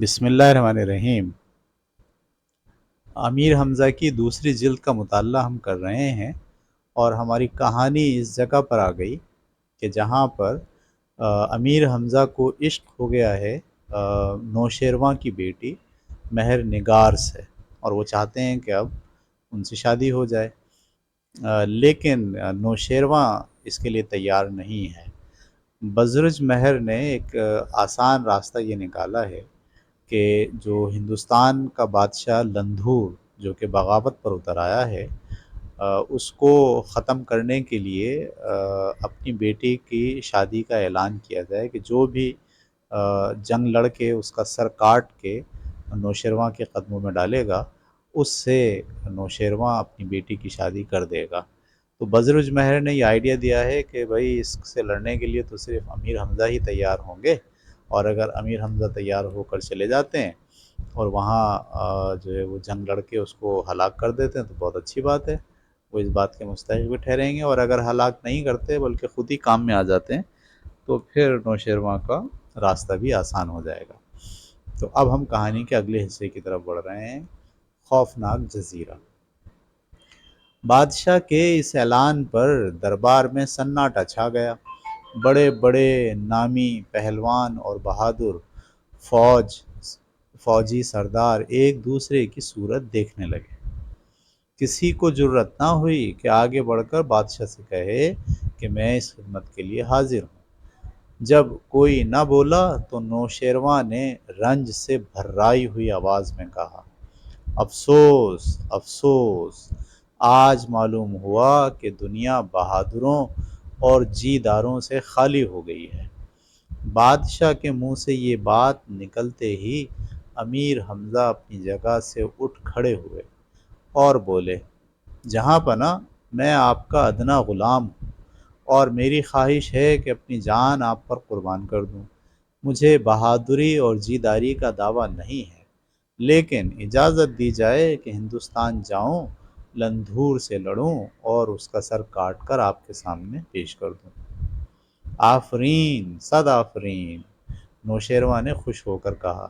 بسم اللہ الرحمن الرحیم۔ امیر حمزہ کی دوسری جلد کا مطالعہ ہم کر رہے ہیں اور ہماری کہانی اس جگہ پر آ گئی کہ جہاں پر امیر حمزہ کو عشق ہو گیا ہے نوشیروان کی بیٹی مہر نگار سے، اور وہ چاہتے ہیں کہ اب ان سے شادی ہو جائے، لیکن نوشیروان اس کے لیے تیار نہیں ہے۔ بزرج مہر نے ایک آسان راستہ یہ نکالا ہے کہ جو ہندوستان کا بادشاہ لندھور جو کہ بغاوت پر اتر آیا ہے، اس کو ختم کرنے کے لیے اپنی بیٹی کی شادی کا اعلان کیا جائے کہ جو بھی جنگ لڑ کے اس کا سر کاٹ کے نوشیروان کے قدموں میں ڈالے گا، اس سے نوشیروان اپنی بیٹی کی شادی کر دے گا۔ تو بزرج مہر نے یہ آئیڈیا دیا ہے کہ بھائی اس سے لڑنے کے لیے تو صرف امیر حمزہ ہی تیار ہوں گے، اور اگر امیر حمزہ تیار ہو کر چلے جاتے ہیں اور وہاں جو ہے وہ جنگ لڑ کے اس کو ہلاک کر دیتے ہیں تو بہت اچھی بات ہے، وہ اس بات کے مستحق بھی ٹھہریں گے، اور اگر ہلاک نہیں کرتے بلکہ خود ہی کام میں آ جاتے ہیں تو پھر نوشیروان کا راستہ بھی آسان ہو جائے گا۔ تو اب ہم کہانی کے اگلے حصے کی طرف بڑھ رہے ہیں، خوفناک جزیرہ۔ بادشاہ کے اس اعلان پر دربار میں سناٹا چھا گیا۔ بڑے بڑے نامی پہلوان اور بہادر فوجی سردار ایک دوسرے کی صورت دیکھنے لگے۔ کسی کو جرأت نہ ہوئی کہ آگے بڑھ کر بادشاہ سے کہے کہ میں اس خدمت کے لیے حاضر ہوں۔ جب کوئی نہ بولا تو نوشیروان نے رنج سے بھرائی ہوئی آواز میں کہا، افسوس افسوس، آج معلوم ہوا کہ دنیا بہادروں اور جی داروں سے خالی ہو گئی ہے۔ بادشاہ کے منہ سے یہ بات نکلتے ہی امیر حمزہ اپنی جگہ سے اٹھ کھڑے ہوئے اور بولے، جہاں پناہ، میں آپ کا ادنا غلام ہوں اور میری خواہش ہے کہ اپنی جان آپ پر قربان کر دوں۔ مجھے بہادری اور جیداری کا دعویٰ نہیں ہے، لیکن اجازت دی جائے کہ ہندوستان جاؤں، لندھور سے لڑوں اور اس کا سر کاٹ کر آپ کے سامنے پیش کر دوں۔ آفرین، صد آفرین، نوشیروان نے خوش ہو کر کہا،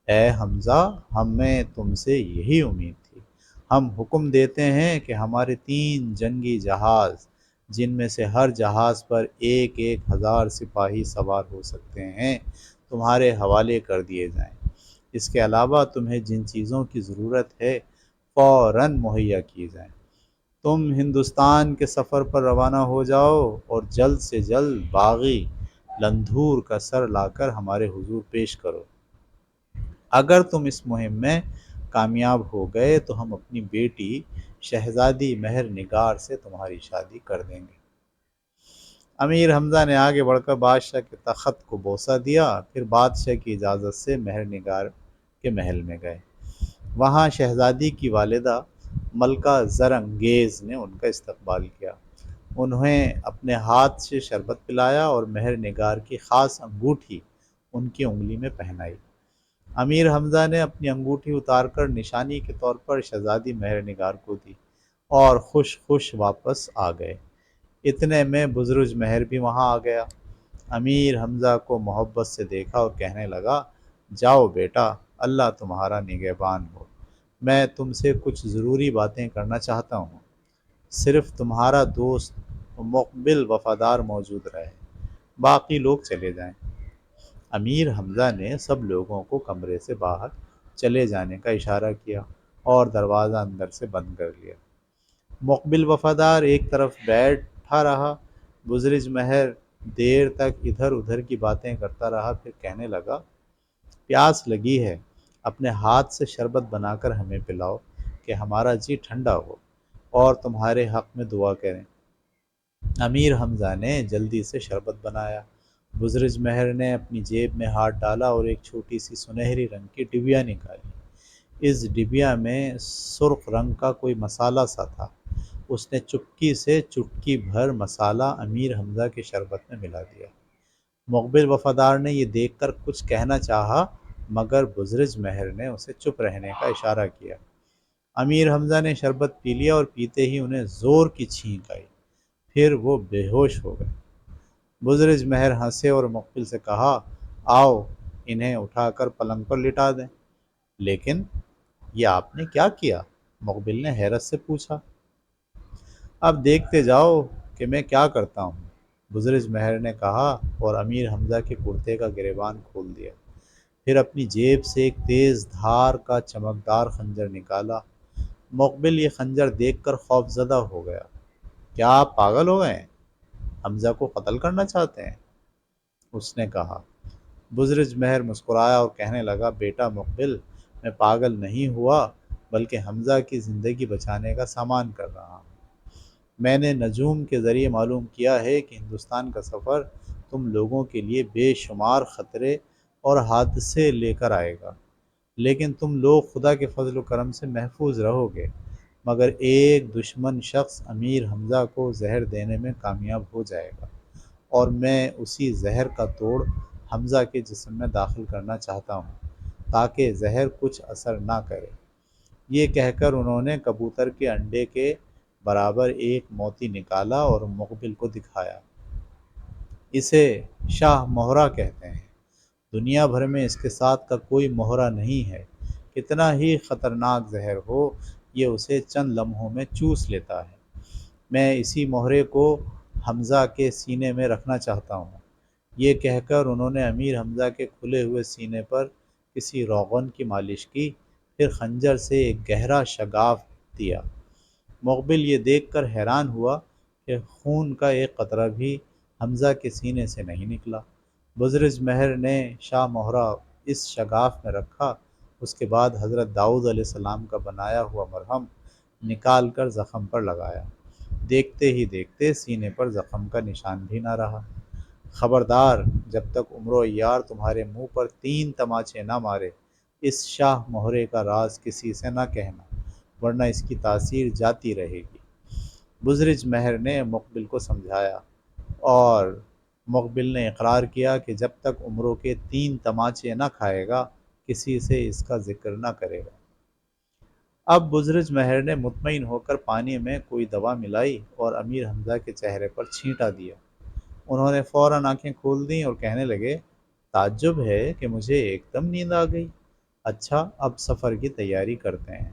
اے حمزہ، ہمیں تم سے یہی امید تھی۔ ہم حکم دیتے ہیں کہ ہمارے 3 جنگی جہاز، جن میں سے ہر جہاز پر 1,000 سپاہی سوار ہو سکتے ہیں، تمہارے حوالے کر دیے جائیں۔ اس کے علاوہ تمہیں جن چیزوں کی ضرورت ہے فوراً مہیا کی جائیں۔ تم ہندوستان کے سفر پر روانہ ہو جاؤ اور جلد سے جلد باغی لندھور کا سر لا کر ہمارے حضور پیش کرو۔ اگر تم اس مہم میں کامیاب ہو گئے تو ہم اپنی بیٹی شہزادی مہر نگار سے تمہاری شادی کر دیں گے۔ امیر حمزہ نے آگے بڑھ کر بادشاہ کے تخت کو بوسہ دیا، پھر بادشاہ کی اجازت سے مہر نگار کے محل میں گئے۔ وہاں شہزادی کی والدہ ملکہ زر انگیز نے ان کا استقبال کیا۔ انہیں اپنے ہاتھ سے شربت پلایا اور مہر نگار کی خاص انگوٹھی ان کی انگلی میں پہنائی۔ امیر حمزہ نے اپنی انگوٹھی اتار کر نشانی کے طور پر شہزادی مہر نگار کو دی اور خوش خوش واپس آ گئے۔ اتنے میں بزرج مہر بھی وہاں آ گیا۔ امیر حمزہ کو محبت سے دیکھا اور کہنے لگا، جاؤ بیٹا، اللہ تمہارا نگہبان ہو، میں تم سے کچھ ضروری باتیں کرنا چاہتا ہوں۔ صرف تمہارا دوست مقبل وفادار موجود رہے، باقی لوگ چلے جائیں۔ امیر حمزہ نے سب لوگوں کو کمرے سے باہر چلے جانے کا اشارہ کیا اور دروازہ اندر سے بند کر لیا۔ مقبل وفادار ایک طرف بیٹھا رہا۔ بزرج مہر دیر تک ادھر ادھر کی باتیں کرتا رہا، پھر کہنے لگا، پیاس لگی ہے، اپنے ہاتھ سے شربت بنا کر ہمیں پلاؤ کہ ہمارا جی ٹھنڈا ہو اور تمہارے حق میں دعا کریں۔ امیر حمزہ نے جلدی سے شربت بنایا۔ بزرج مہر نے اپنی جیب میں ہاتھ ڈالا اور ایک چھوٹی سی سنہری رنگ کی ڈبیا نکالی۔ اس ڈبیا میں سرخ رنگ کا کوئی مسالہ سا تھا۔ اس نے چپکی سے چٹکی بھر مسالہ امیر حمزہ کے شربت میں ملا دیا۔ مقبل وفادار نے یہ دیکھ کر کچھ کہنا چاہا، مگر بزرج مہر نے اسے چپ رہنے کا اشارہ کیا۔ امیر حمزہ نے شربت پی لیا اور پیتے ہی انہیں زور کی چھینک آئی، پھر وہ بے ہوش ہو گئے۔ بزرج مہر ہنسے اور مقبل سے کہا، آؤ انہیں اٹھا کر پلنگ پر لٹا دیں۔ لیکن یہ آپ نے کیا کیا؟ مقبل نے حیرت سے پوچھا۔ اب دیکھتے جاؤ کہ میں کیا کرتا ہوں، بزرگ مہر نے کہا اور امیر حمزہ کے کرتے کا گریبان کھول دیا۔ پھر اپنی جیب سے ایک تیز دھار کا چمکدار خنجر نکالا۔ مقبل یہ خنجر دیکھ کر خوف زدہ ہو گیا۔ کیا آپ پاگل ہو گئے ہیں؟ حمزہ کو قتل کرنا چاہتے ہیں؟ اس نے کہا۔ بزرگ مہر مسکرایا اور کہنے لگا، بیٹا مقبل، میں پاگل نہیں ہوا بلکہ حمزہ کی زندگی بچانے کا سامان کر رہا ہوں۔ میں نے نجوم کے ذریعے معلوم کیا ہے کہ ہندوستان کا سفر تم لوگوں کے لیے بے شمار خطرے اور حادثے لے کر آئے گا، لیکن تم لوگ خدا کے فضل و کرم سے محفوظ رہو گے، مگر ایک دشمن شخص امیر حمزہ کو زہر دینے میں کامیاب ہو جائے گا، اور میں اسی زہر کا توڑ حمزہ کے جسم میں داخل کرنا چاہتا ہوں تاکہ زہر کچھ اثر نہ کرے۔ یہ کہہ کر انہوں نے کبوتر کے انڈے کے برابر ایک موتی نکالا اور مقبل کو دکھایا۔ اسے شاہ مہرہ کہتے ہیں، دنیا بھر میں اس کے ساتھ کا کوئی مہرہ نہیں ہے، کتنا ہی خطرناک زہر ہو یہ اسے چند لمحوں میں چوس لیتا ہے۔ میں اسی مہرے کو حمزہ کے سینے میں رکھنا چاہتا ہوں۔ یہ کہہ کر انہوں نے امیر حمزہ کے کھلے ہوئے سینے پر کسی روغن کی مالش کی، پھر خنجر سے ایک گہرا شگاف دیا۔ مقبل یہ دیکھ کر حیران ہوا کہ خون کا ایک قطرہ بھی حمزہ کے سینے سے نہیں نکلا۔ بزرگ مہر نے شاہ مہرہ اس شگاف میں رکھا، اس کے بعد حضرت داؤد علیہ السلام کا بنایا ہوا مرہم نکال کر زخم پر لگایا۔ دیکھتے ہی دیکھتے سینے پر زخم کا نشان بھی نہ رہا۔ خبردار، جب تک عمر و عیار تمہارے منہ پر 3 تماچے نہ مارے، اس شاہ مہرے کا راز کسی سے نہ کہنا، ورنہ اس کی تاثیر جاتی رہے گی۔ بزرگ مہر نے مقبل کو سمجھایا اور مقبل نے اقرار کیا کہ جب تک عمروں کے 3 تماچے نہ کھائے گا کسی سے اس کا ذکر نہ کرے گا۔ اب بزرگ مہر نے مطمئن ہو کر پانی میں کوئی دوا ملائی اور امیر حمزہ کے چہرے پر چھینٹا دیا۔ انہوں نے فوراً آنکھیں کھول دیں اور کہنے لگے، تعجب ہے کہ مجھے ایک دم نیند آ گئی۔ اچھا، اب سفر کی تیاری کرتے ہیں۔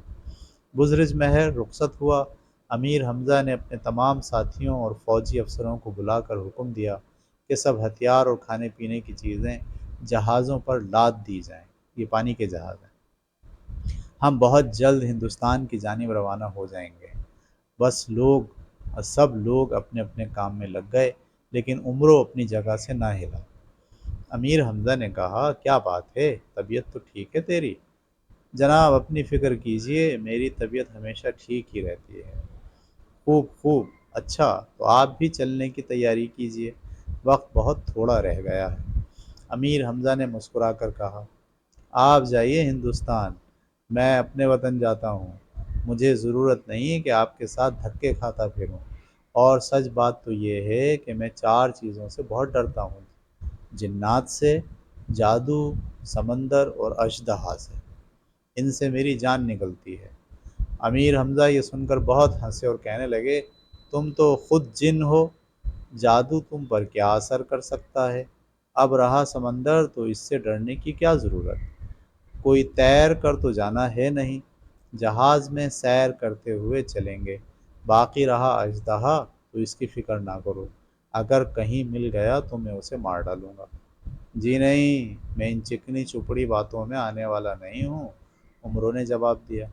بزرگ مہر رخصت ہوا۔ امیر حمزہ نے اپنے تمام ساتھیوں اور فوجی افسروں کو بلا کر حکم دیا کہ سب ہتھیار اور کھانے پینے کی چیزیں جہازوں پر لاد دی جائیں۔ یہ پانی کے جہاز ہیں۔ ہم بہت جلد ہندوستان کی جانب روانہ ہو جائیں گے۔ سب لوگ اپنے اپنے کام میں لگ گئے، لیکن عمرو اپنی جگہ سے نہ ہلا۔ امیر حمزہ نے کہا، کیا بات ہے، طبیعت تو ٹھیک ہے تیری؟ جناب اپنی فکر کیجئے، میری طبیعت ہمیشہ ٹھیک ہی رہتی ہے۔ خوب خوب، اچھا تو آپ بھی چلنے کی تیاری کیجئے، وقت بہت تھوڑا رہ گیا ہے۔ امیر حمزہ نے مسکرا کر کہا، آپ جائیے ہندوستان، میں اپنے وطن جاتا ہوں۔ مجھے ضرورت نہیں کہ آپ کے ساتھ دھکے کھاتا پھروں، اور سچ بات تو یہ ہے کہ میں 4 چیزوں سے بہت ڈرتا ہوں، جنات سے، جادو، سمندر اور اژدہا سے۔ ان سے میری جان نکلتی ہے۔ امیر حمزہ یہ سن کر بہت ہنسے اور کہنے لگے، تم تو خود جن ہو، جادو تم پر کیا اثر کر سکتا ہے؟ اب رہا سمندر، تو اس سے ڈرنے کی کیا ضرورت؟ کوئی تیر کر تو جانا ہے نہیں، جہاز میں سیر کرتے ہوئے چلیں گے۔ باقی رہا اژدہا، تو اس کی فکر نہ کرو، اگر کہیں مل گیا تو میں اسے مار ڈالوں گا۔ جی نہیں، میں ان چکنی چپڑی باتوں میں آنے والا نہیں ہوں، عمروں نے جواب دیا۔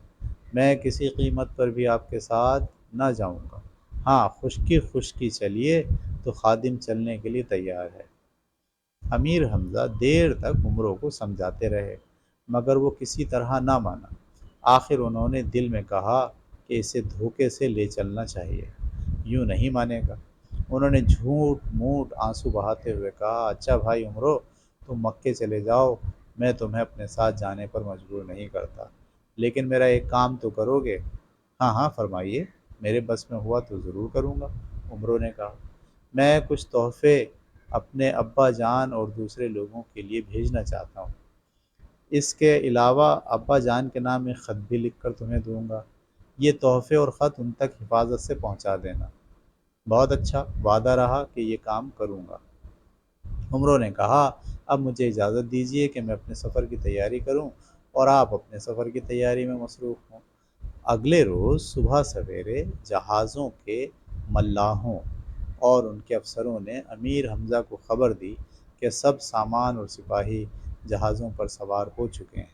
میں کسی قیمت پر بھی آپ کے ساتھ نہ جاؤں گا۔ ہاں، خشکی خشکی چلیے تو خادم چلنے کے لیے تیار ہے۔ امیر حمزہ دیر تک عمروں کو سمجھاتے رہے، مگر وہ کسی طرح نہ مانا۔ آخر انہوں نے دل میں کہا کہ اسے دھوکے سے لے چلنا چاہیے، یوں نہیں مانے گا۔ انہوں نے جھوٹ موٹ آنسو بہاتے ہوئے کہا، اچھا بھائی عمرو، تم مکے چلے جاؤ، میں تمہیں اپنے ساتھ جانے پر مجبور نہیں کرتا، لیکن میرا ایک کام تو کرو گے؟ ہاں ہاں فرمائیے، میرے بس میں ہوا تو ضرور کروں گا، عمرو نے کہا۔ میں کچھ تحفے اپنے ابا جان اور دوسرے لوگوں کے لیے بھیجنا چاہتا ہوں۔ اس کے علاوہ ابا جان کے نام ایک خط بھی لکھ کر تمہیں دوں گا۔ یہ تحفے اور خط ان تک حفاظت سے پہنچا دینا۔ بہت اچھا، وعدہ رہا کہ یہ کام کروں گا، عمروں نے کہا۔ اب مجھے اجازت دیجیے کہ میں اپنے سفر کی تیاری کروں اور آپ اپنے سفر کی تیاری میں مصروف ہوں۔ اگلے روز صبح سویرے جہازوں کے ملاحوں اور ان کے افسروں نے امیر حمزہ کو خبر دی کہ سب سامان اور سپاہی جہازوں پر سوار ہو چکے ہیں۔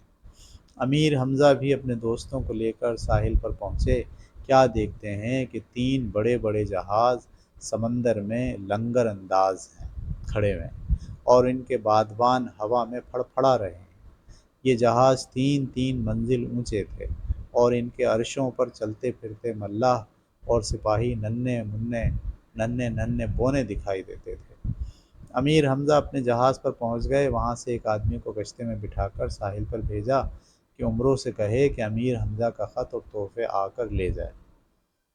امیر حمزہ بھی اپنے دوستوں کو لے کر ساحل پر پہنچے۔ کیا دیکھتے ہیں کہ 3 بڑے بڑے جہاز سمندر میں لنگر انداز ہیں کھڑے ہوئے ہیں اور ان کے بادبان ہوا میں پھڑ پھڑا رہے ہیں۔ یہ جہاز 3 منزل اونچے تھے اور ان کے عرشوں پر چلتے پھرتے ملاح اور سپاہی ننھے ننھے بونے دکھائی دیتے تھے۔ امیر حمزہ اپنے جہاز پر پہنچ گئے۔ وہاں سے ایک آدمی کو کشتی میں بٹھا کر ساحل پر بھیجا کہ عمروں سے کہے کہ امیر حمزہ کا خط اور تحفے آ کر لے جائے۔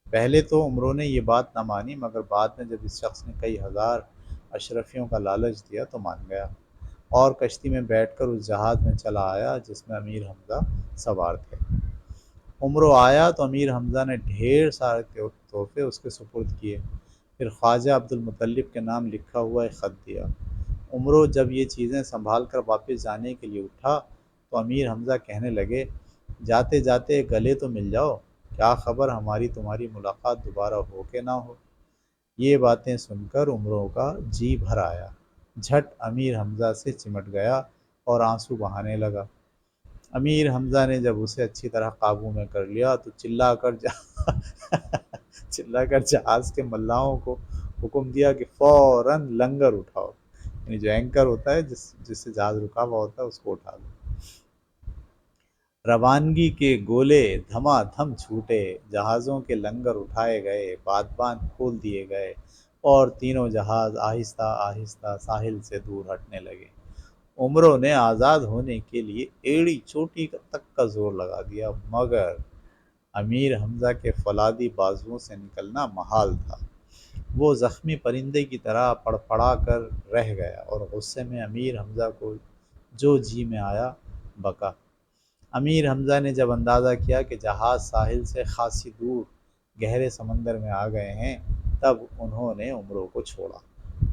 پہلے تو عمروں نے یہ بات نہ مانی، مگر بعد میں جب اس شخص نے کئی ہزار اشرفیوں کا لالچ دیا تو مان گیا اور کشتی میں بیٹھ کر اس جہاز میں چلا آیا جس میں امیر حمزہ سوار تھے۔ عمروں آیا تو امیر حمزہ نے ڈھیر سارے تحفے اس کے سپرد کیے، پھر خواجہ عبد المطلب کے نام لکھا ہوا ایک خط دیا۔ عمروں جب یہ چیزیں سنبھال کر واپس جانے کے لیے اٹھا تو امیر حمزہ کہنے لگے، جاتے جاتے گلے تو مل جاؤ، کیا خبر ہماری تمہاری ملاقات دوبارہ ہو کہ نہ ہو۔ یہ باتیں سن کر عمروں کا جی بھر آیا، جھٹ امیر حمزہ سے چمٹ گیا اور آنسو بہانے لگا۔ امیر حمزہ نے جب اسے اچھی طرح قابو میں کر لیا تو چلا کر جہاز کے ملاحوں کو حکم دیا کہ فوراً لنگر اٹھاؤ، یعنی جو اینکر ہوتا ہے جس سے جہاز رکا ہوا ہوتا ہے اس کو اٹھا دو۔ روانگی کے گولے دھما دھم چھوٹے، جہازوں کے لنگر اٹھائے گئے، بادبان کھول دیے گئے اور تینوں جہاز آہستہ آہستہ ساحل سے دور ہٹنے لگے۔ عمروں نے آزاد ہونے کے لیے ایڑی چوٹی تک کا زور لگا دیا، مگر امیر حمزہ کے فولادی بازوؤں سے نکلنا محال تھا۔ وہ زخمی پرندے کی طرح پڑ پڑا کر رہ گیا اور غصے میں امیر حمزہ کو جو جی میں آیا بکا۔ امیر حمزہ نے جب اندازہ کیا کہ جہاز ساحل سے خاصی دور گہرے سمندر میں آ گئے ہیں تب انہوں نے عمروں کو چھوڑا۔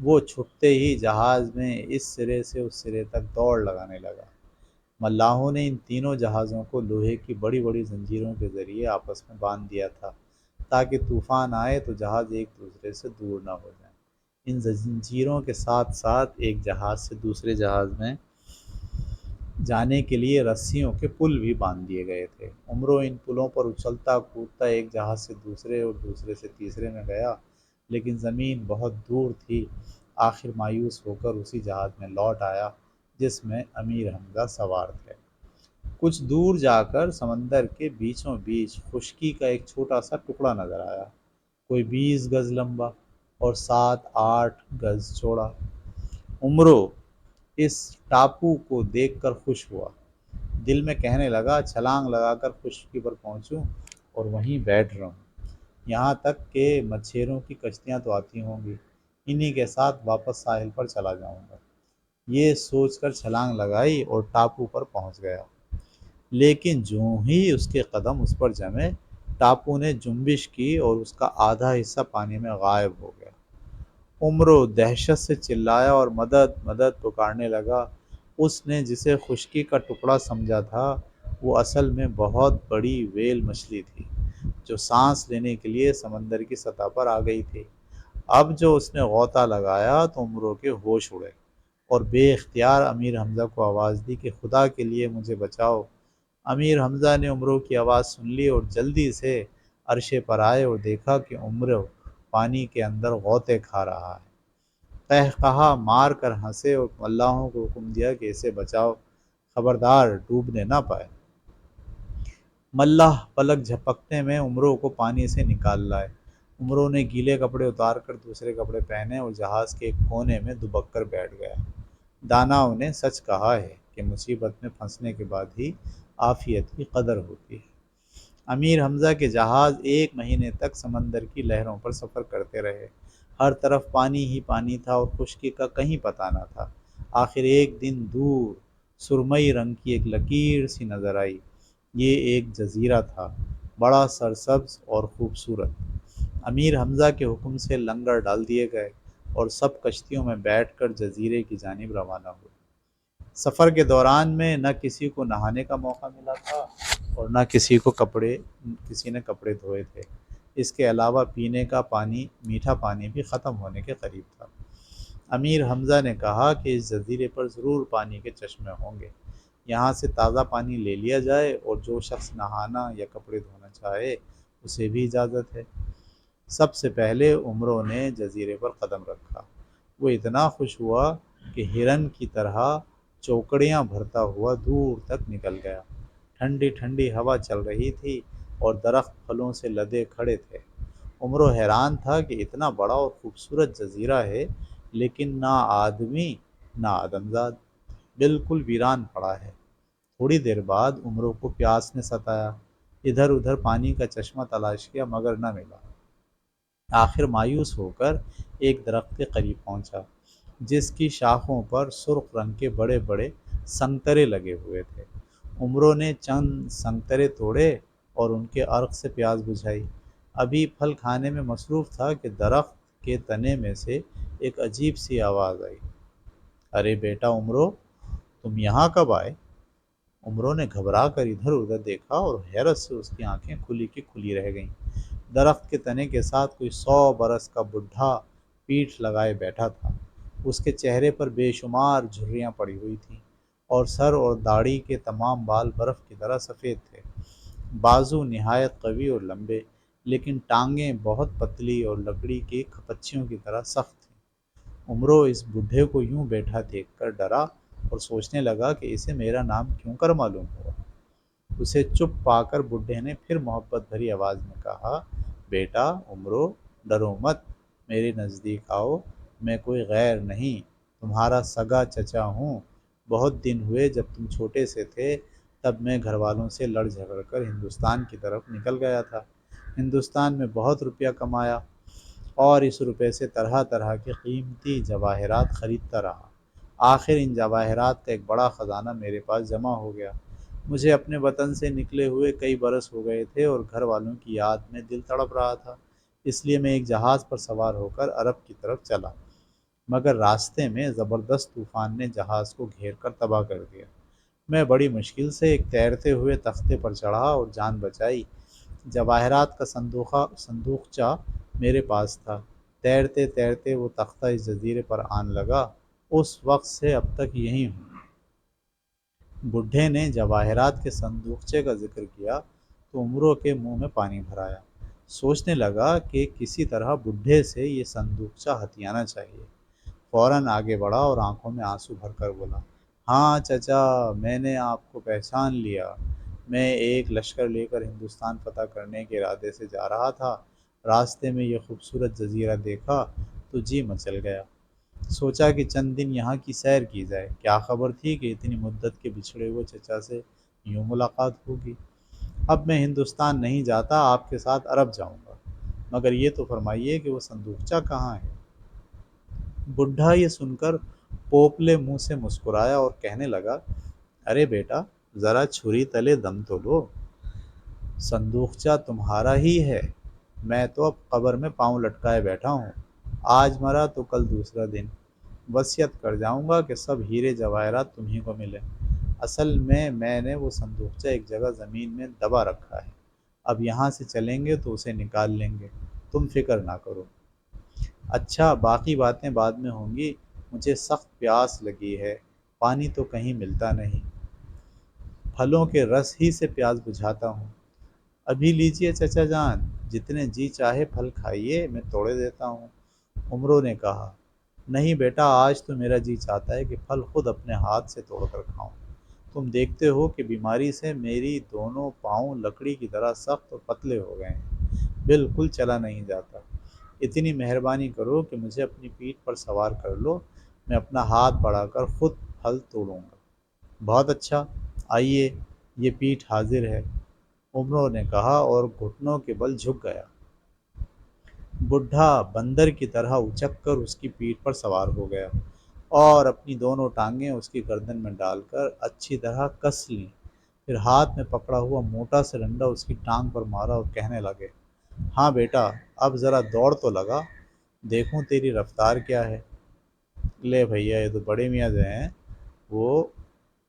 وہ چھٹتے ہی جہاز میں اس سرے سے اس سرے تک دوڑ لگانے لگا۔ ملاحوں نے ان تینوں جہازوں کو لوہے کی بڑی بڑی زنجیروں کے ذریعے آپس میں باندھ دیا تھا تاکہ طوفان آئے تو جہاز ایک دوسرے سے دور نہ ہو جائیں۔ ان زنجیروں کے ساتھ ساتھ ایک جہاز سے دوسرے جہاز میں جانے کے لیے رسیوں کے پل بھی باندھ دیے گئے تھے۔ عمروں ان پلوں پر اچھلتا کودتا ایک جہاز سے دوسرے اور دوسرے سے تیسرے میں گیا، لیکن زمین بہت دور تھی۔ آخر مایوس ہو کر اسی جہاز میں لوٹ آیا جس میں امیر حمزہ سوار تھے۔ کچھ دور جا کر سمندر کے بیچوں بیچ خشکی کا ایک چھوٹا سا ٹکڑا نظر آیا، کوئی 20 گز لمبا اور 7-8 گز چوڑا۔ عمروں اس ٹاپو کو دیکھ کر خوش ہوا، دل میں کہنے لگا چھلانگ لگا کر خشکی پر پہنچوں اور وہیں بیٹھ رہوں، یہاں تک کہ مچھیروں کی کشتیاں تو آتی ہوں گی، انہی کے ساتھ واپس ساحل پر چلا جاؤں گا۔ یہ سوچ کر چھلانگ لگائی اور ٹاپو پر پہنچ گیا، لیکن جوں ہی اس کے قدم اس پر جمے ٹاپو نے جنبش کی اور اس کا آدھا حصہ پانی میں غائب ہو گیا۔ عمروں دہشت سے چلایا اور مدد مدد پکارنے لگا۔ اس نے جسے خشکی کا ٹکڑا سمجھا تھا وہ اصل میں بہت بڑی ویل مچھلی تھی جو سانس لینے کے لیے سمندر کی سطح پر آ گئی تھی۔ اب جو اس نے غوطہ لگایا تو عمروں کے ہوش اڑے اور بے اختیار امیر حمزہ کو آواز دی کہ خدا کے لیے مجھے بچاؤ۔ امیر حمزہ نے عمروں کی آواز سن لی اور جلدی سے عرشے پر آئے اور دیکھا کہ عمروں پانی کے اندر غوطے کھا رہا ہے۔ قہقہا مار کر ہنسے اور ملاحوں کو حکم دیا کہ اسے بچاؤ، خبردار ڈوبنے نہ پائے۔ ملاح پلک جھپکنے میں عمروں کو پانی سے نکال لائے۔ عمروں نے گیلے کپڑے اتار کر دوسرے کپڑے پہنے اور جہاز کے ایک کونے میں دبک کر بیٹھ گیا۔ داناؤں نے سچ کہا ہے کہ مصیبت میں پھنسنے کے بعد ہی عافیت کی قدر ہوتی ہے۔ امیر حمزہ کے جہاز 1 مہینے تک سمندر کی لہروں پر سفر کرتے رہے۔ ہر طرف پانی ہی پانی تھا اور خشکی کا کہیں پتہ نہ تھا۔ آخر ایک دن دور سرمئی رنگ کی ایک لکیر سی نظر آئی۔ یہ ایک جزیرہ تھا، بڑا سرسبز اور خوبصورت۔ امیر حمزہ کے حکم سے لنگر ڈال دیے گئے اور سب کشتیوں میں بیٹھ کر جزیرے کی جانب روانہ ہوئے۔ سفر کے دوران میں نہ کسی کو نہانے کا موقع ملا تھا اور نہ کسی نے کپڑے دھوئے تھے۔ اس کے علاوہ پینے کا پانی، میٹھا پانی بھی ختم ہونے کے قریب تھا۔ امیر حمزہ نے کہا کہ اس جزیرے پر ضرور پانی کے چشمے ہوں گے، یہاں سے تازہ پانی لے لیا جائے اور جو شخص نہانا یا کپڑے دھونا چاہے اسے بھی اجازت ہے۔ سب سے پہلے عمروں نے جزیرے پر قدم رکھا۔ وہ اتنا خوش ہوا کہ ہرن کی طرح چوکڑیاں بھرتا ہوا دور تک نکل گیا۔ ٹھنڈی ٹھنڈی ہوا چل رہی تھی اور درخت پھلوں سے لدے کھڑے تھے۔ عمرو حیران تھا کہ اتنا بڑا اور خوبصورت جزیرہ ہے، لیکن نہ آدمی نہ آدمزاد، بالکل ویران پڑا ہے۔ تھوڑی دیر بعد عمرو کو پیاس نے ستایا۔ ادھر ادھر پانی کا چشمہ تلاش کیا مگر نہ ملا۔ آخر مایوس ہو کر ایک درخت کے قریب پہنچا جس کی شاخوں پر سرخ رنگ کے بڑے بڑے سنگترے لگے ہوئے تھے۔ عمرو نے چند سنگترے توڑے اور ان کے عرق سے پیاس بجھائی۔ ابھی پھل کھانے میں مصروف تھا کہ درخت کے تنے میں سے ایک عجیب سی آواز آئی۔ ارے بیٹا عمرو، تم یہاں کب آئے؟ عمرو نے گھبرا کر ادھر ادھر دیکھا اور حیرت سے اس کی آنکھیں کھلی کی کھلی رہ گئیں۔ درخت کے تنے کے ساتھ کوئی 100 برس کا بڈھا پیٹھ لگائے بیٹھا تھا۔ اس کے چہرے پر بے شمار جھریاں پڑی ہوئی تھیں اور سر اور داڑھی کے تمام بال برف کی طرح سفید تھے۔ بازو نہایت قوی اور لمبے، لیکن ٹانگیں بہت پتلی اور لکڑی کی کھپچیوں کی طرح سخت تھیں۔ عمرو اس بڈھے کو یوں بیٹھا دیکھ کر ڈرا اور سوچنے لگا کہ اسے میرا نام کیوں کر معلوم ہوا۔ اسے چپ پا کر بڈھے نے پھر محبت بھری آواز میں کہا، بیٹا عمرو، ڈرو مت، میرے نزدیک آؤ، میں کوئی غیر نہیں، تمہارا سگا چچا ہوں۔ بہت دن ہوئے، جب تم چھوٹے سے تھے تب میں گھر والوں سے لڑ جھگڑ کر ہندوستان کی طرف نکل گیا تھا۔ ہندوستان میں بہت روپیہ کمایا اور اس روپے سے طرح طرح کے قیمتی جواہرات خریدتا رہا۔ آخر ان جواہرات کا ایک بڑا خزانہ میرے پاس جمع ہو گیا۔ مجھے اپنے وطن سے نکلے ہوئے کئی برس ہو گئے تھے اور گھر والوں کی یاد میں دل تڑپ رہا تھا۔ اس لیے میں ایک جہاز پر سوار ہو کر عرب کی طرف چلا، مگر راستے میں زبردست طوفان نے جہاز کو گھیر کر تباہ کر دیا۔ میں بڑی مشکل سے ایک تیرتے ہوئے تختے پر چڑھا اور جان بچائی۔ جواہرات کا صندوقچہ میرے پاس تھا۔ تیرتے تیرتے وہ تختہ اس جزیرے پر آن لگا۔ اس وقت سے اب تک یہیں ہوں۔ بڈھے نے جواہرات کے صندوقچے کا ذکر کیا تو عمرو کے منہ میں پانی بھر آیا۔ سوچنے لگا کہ کسی طرح بڈھے سے یہ صندوقچہ ہتھیانا چاہیے۔ فوراً آگے بڑھا اور آنکھوں میں آنسو بھر کر بولا، ہاں چچا، میں نے آپ کو پہچان لیا۔ میں ایک لشکر لے کر ہندوستان فتح کرنے کے ارادے سے جا رہا تھا۔ راستے میں یہ خوبصورت جزیرہ دیکھا تو جی مچل گیا۔ سوچا کہ چند دن یہاں کی سیر کی جائے۔ کیا خبر تھی کہ اتنی مدت کے بچھڑے ہوئے چچا سے یوں ملاقات ہوگی۔ اب میں ہندوستان نہیں جاتا، آپ کے ساتھ عرب جاؤں گا، مگر یہ تو فرمائیے کہ وہ صندوقچہ کہاں ہے؟ بڈھا یہ سن کر پوپلے منہ سے مسکرایا اور کہنے لگا، ارے بیٹا، ذرا چھری تلے دم تو لو، صندوقچہ تمہارا ہی ہے۔ میں تو اب قبر میں پاؤں لٹکائے بیٹھا ہوں، آج مرا تو کل دوسرا دن۔ وصیت کر جاؤں گا کہ سب ہیرے جواہرات تمہیں کو ملیں۔ اصل میں نے وہ صندوقچہ ایک جگہ زمین میں دبا رکھا ہے، اب یہاں سے چلیں گے تو اسے نکال لیں گے، تم فکر نہ کرو۔ اچھا، باقی باتیں بعد میں ہوں گی، مجھے سخت پیاس لگی ہے، پانی تو کہیں ملتا نہیں، پھلوں کے رس ہی سے پیاس بجھاتا ہوں۔ ابھی لیجئے چچا جان، جتنے جی چاہے پھل کھائیے، میں توڑے دیتا ہوں۔ عمرو نے کہا، نہیں بیٹا، آج تو میرا جی چاہتا ہے کہ پھل خود اپنے ہاتھ سے توڑ کر کھاؤں۔ تم دیکھتے ہو کہ بیماری سے میری دونوں پاؤں لکڑی کی طرح سخت اور پتلے ہو گئے ہیں، بالکل چلا نہیں جاتا۔ اتنی مہربانی کرو کہ مجھے اپنی پیٹھ پر سوار کر لو، میں اپنا ہاتھ بڑھا کر خود پھل توڑوں گا۔ بہت اچھا، آئیے، یہ پیٹھ حاضر ہے، عمرو نے کہا اور گھٹنوں کے بل جھک گیا۔ بڈھا بندر کی طرح اچک کر اس کی پیٹھ پر سوار ہو گیا اور اپنی دونوں ٹانگیں اس کی گردن میں ڈال کر اچھی طرح کس لیں۔ پھر ہاتھ میں پکڑا ہوا موٹا سا ڈنڈا اس کی ٹانگ پر مارا اور کہنے لگے، ہاں بیٹا، اب ذرا دوڑ تو لگا، دیکھوں تیری رفتار کیا ہے۔ لے بھیا، یہ تو بڑے میاں جو ہیں وہ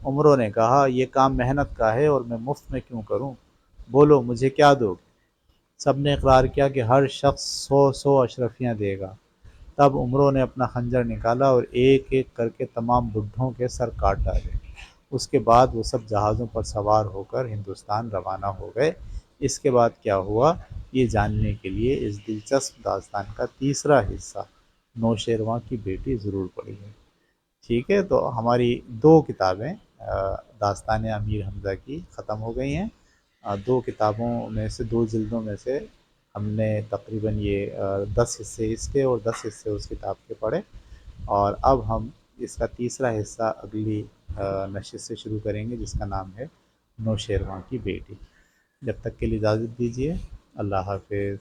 عمروں نے کہا یہ کام محنت کا ہے اور میں مفت میں کیوں کروں، بولو مجھے کیا دو گے؟ سب نے اقرار کیا کہ ہر شخص 100 اشرفیاں دے گا۔ تب عمروں نے اپنا خنجر نکالا اور ایک ایک کر کے تمام بڈھوں کے سر کاٹ ڈالے۔ اس کے بعد وہ سب جہازوں پر سوار ہو کر ہندوستان روانہ ہو گئے۔ اس کے بعد کیا ہوا، یہ جاننے کے لیے اس دلچسپ داستان کا تیسرا حصہ نوشیروان کی بیٹی ضرور پڑھی ہے۔ ٹھیک ہے، تو ہماری دو کتابیں داستان امیر حمزہ کی ختم ہو گئی ہیں۔ دو کتابوں میں سے، دو جلدوں میں سے ہم نے تقریباً یہ 10 حصے اس کے اور 10 حصے اس کتاب کے پڑھے، اور اب ہم اس کا تیسرا حصہ اگلی نشست سے شروع کریں گے، جس کا نام ہے نوشیروان کی بیٹی۔ جب تک کے لیے اجازت دیجیے، اللہ حافظ۔